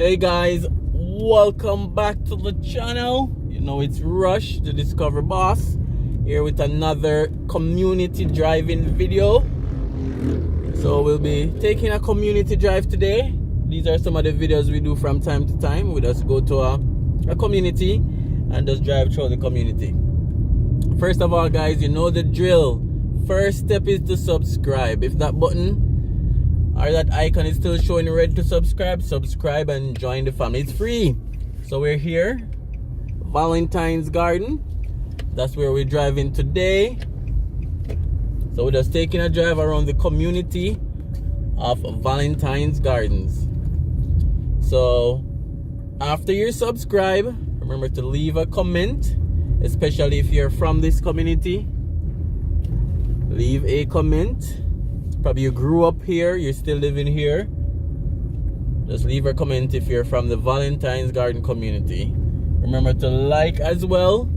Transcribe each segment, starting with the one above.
Hey guys, welcome back to the channel. You know it's Rush, the Discover Boss, here with another community driving video. So we'll be taking a community drive today. These are some of the videos we do from time to time. We just go to a community and just drive through the community. First of all guys, you know the drill. First step is to subscribe. If that button or that icon is still showing red to subscribe and join the family. It's free. So we're here, Valentine's Garden. That's where we're driving today. So we're just taking a drive around the community of Valentine's Gardens. So after you subscribe, remember to leave a comment, especially if you're from this community. Leave a comment. Probably you grew up here, you're still living here. Just leave a comment if you're from the Valentine's Garden community. Remember to like as well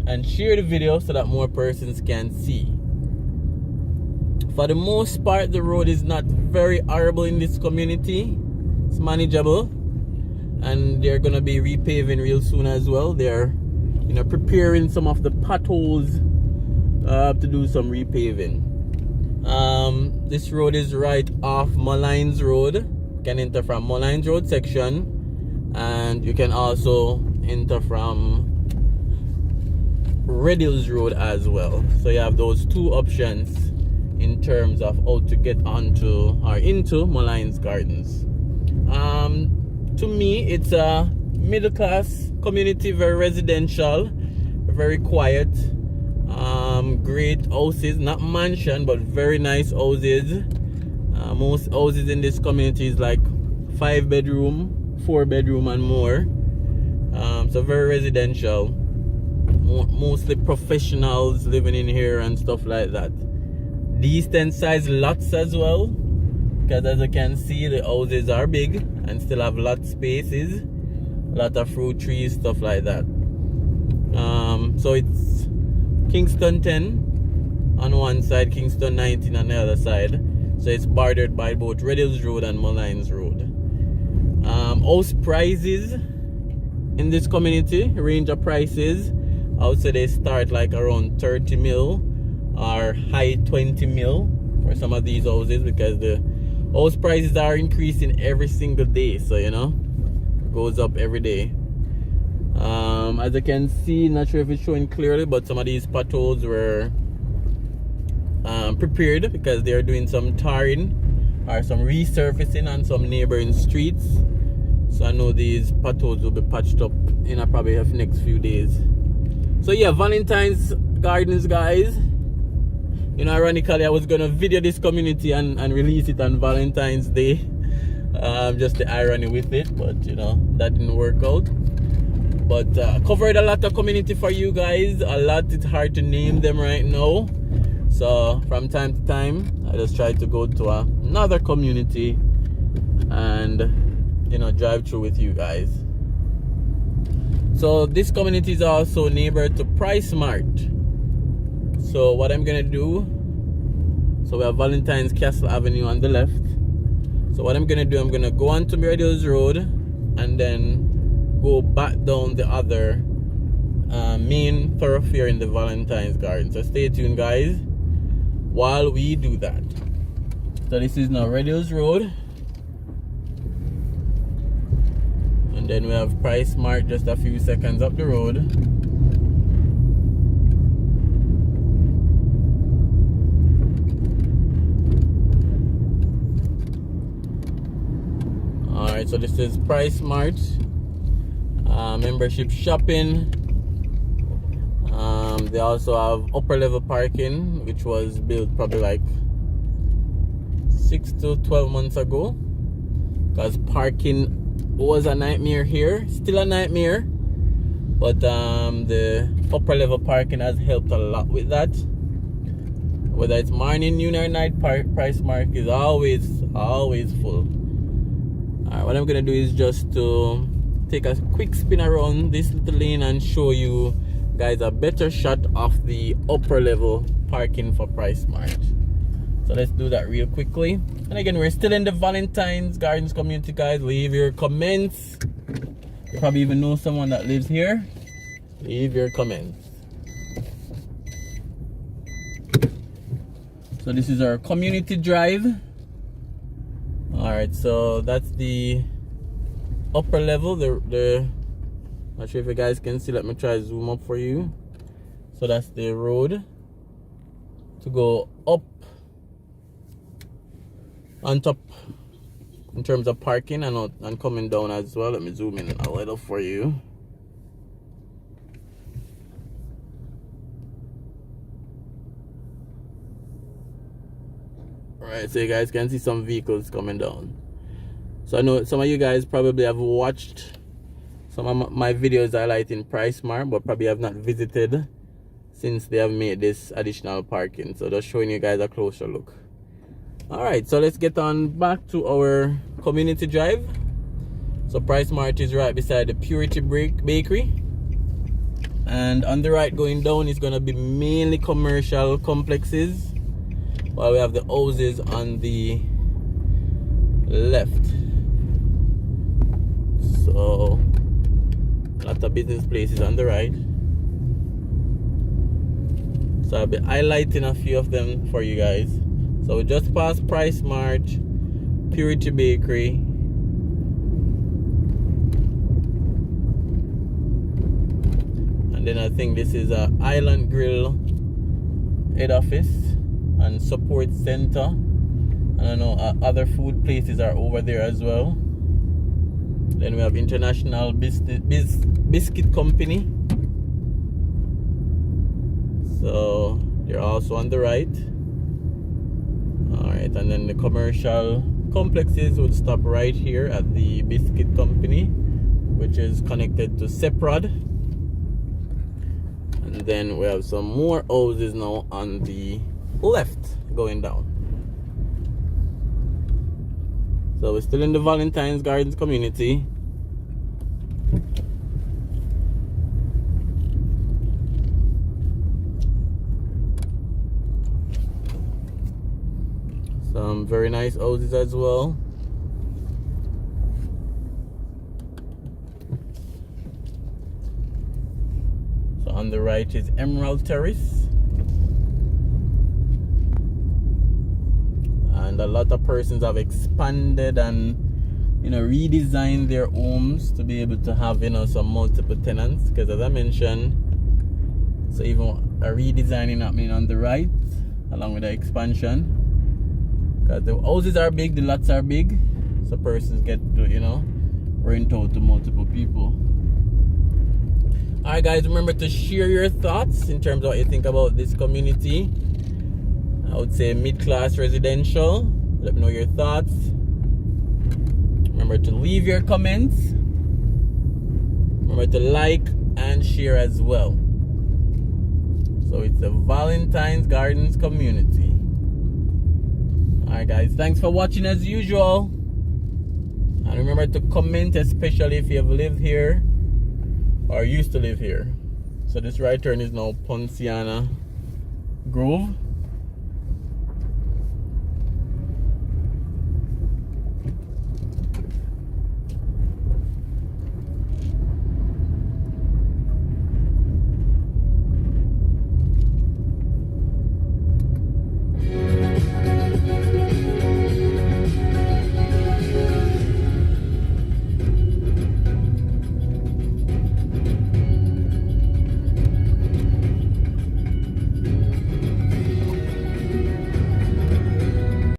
and share the video so that more persons can see. For the most part, the road is not very horrible in this community. It's manageable, and they're gonna be repaving real soon as well. They're preparing some of the potholes to do some repaving. This road is right off MOLYNES Road. You can enter from MOLYNES Road section, and you can also enter from Red Hills Road as well. So you have those two options in terms of how to get onto or into MOLYNES Gardens. To me, it's a middle class community, very residential, very quiet. Great houses, not mansion, but very nice houses. Most houses in this community is like 5 bedroom, 4 bedroom and more. So very residential. Mostly professionals living in here and stuff like that. Decent sized lots as well, because as you can see, the houses are big and still have lot spaces, a lot of fruit trees, stuff like that. So it's Kingston 10 on one side, Kingston 19 on the other side. So it's bordered by both Red Hills Road and MOLYNES Road. House prices in this community, range of prices, I would say they start like around 30 mil or high 20 mil for some of these houses, because the house prices are increasing every single day. So it goes up every day. As you can see, not sure if it's showing clearly, but some of these potholes were prepared because they're doing some tarring or some resurfacing on some neighboring streets. So I know these potholes will be patched up in probably the next few days. So yeah, Valentine's Gardens guys. Ironically, I was gonna video this community and release it on Valentine's Day. Just the irony with it, but that didn't work out. But covered a lot of community for you guys. A lot, it's hard to name them right now. So from time to time, I just try to go to another community and drive through with you guys. So this community is also neighbor to Price Mart. So what I'm gonna do, so we have Valentine's Castle Avenue on the left. So what I'm gonna do, I'm gonna go on to Red Hills Road and then go back down the other main thoroughfare in the Valentine's Garden. So stay tuned guys while we do that. So this is now Red Hills Road, and then we have Price Mart just a few seconds up the road. Alright, so this is Price Mart. Membership shopping. They also have upper level parking, which was built probably like 6 to 12 months ago, because parking was a nightmare here, still a nightmare, but the upper level parking has helped a lot with that. Whether it's morning, noon or night, Price Mart is always full. Alright, what I'm gonna do is just to take a quick spin around this little lane and show you guys a better shot of the upper level parking for Price Mart. So let's do that real quickly. And again, we're still in the Valentine's Gardens community, guys. Leave your comments. You probably even know someone that lives here. Leave your comments. So this is our community drive. Alright, so that's the upper level. Not sure if you guys can see. Let me try to zoom up for you. So that's the road to go up on top in terms of parking and coming down as well. Let me zoom in a little for you. Alright, so you guys can see some vehicles coming down. So I know some of you guys probably have watched some of my videos highlighting PriceSmart, but probably have not visited since they have made this additional parking. So just showing you guys a closer look. Alright, so let's get on back to our community drive. So PriceSmart is right beside the Purity Bakery. And on the right going down is going to be mainly commercial complexes, while we have the houses on the left. So a lot of business places on the right. So I'll be highlighting a few of them for you guys. So we just passed PriceSmart, Purity Bakery, and then I think this is a Island Grill head office and support center. And I know other food places are over there as well. Then we have International Biscuit Company. So they're also on the right. Alright, and then the commercial complexes would stop right here at the Biscuit Company, which is connected to Seprod. And then we have some more houses now on the left going down. So we're still in the Valentine's Gardens community. Some very nice houses as well. So on the right is Emerald Terrace. And a lot of persons have expanded and redesigned their homes to be able to have some multiple tenants, because as I mentioned, so even a redesigning happening on the right along with the expansion, because the houses are big, the lots are big, so persons get to rent out to multiple people. Alright guys, remember to share your thoughts in terms of what you think about this community. I would say mid-class residential. Let me know your thoughts. Remember to leave your comments. Remember to like and share as well. So it's the Valentine's Gardens community. Alright guys, thanks for watching as usual. And remember to comment, especially if you have lived here or used to live here. So this right turn is now Ponciana Grove.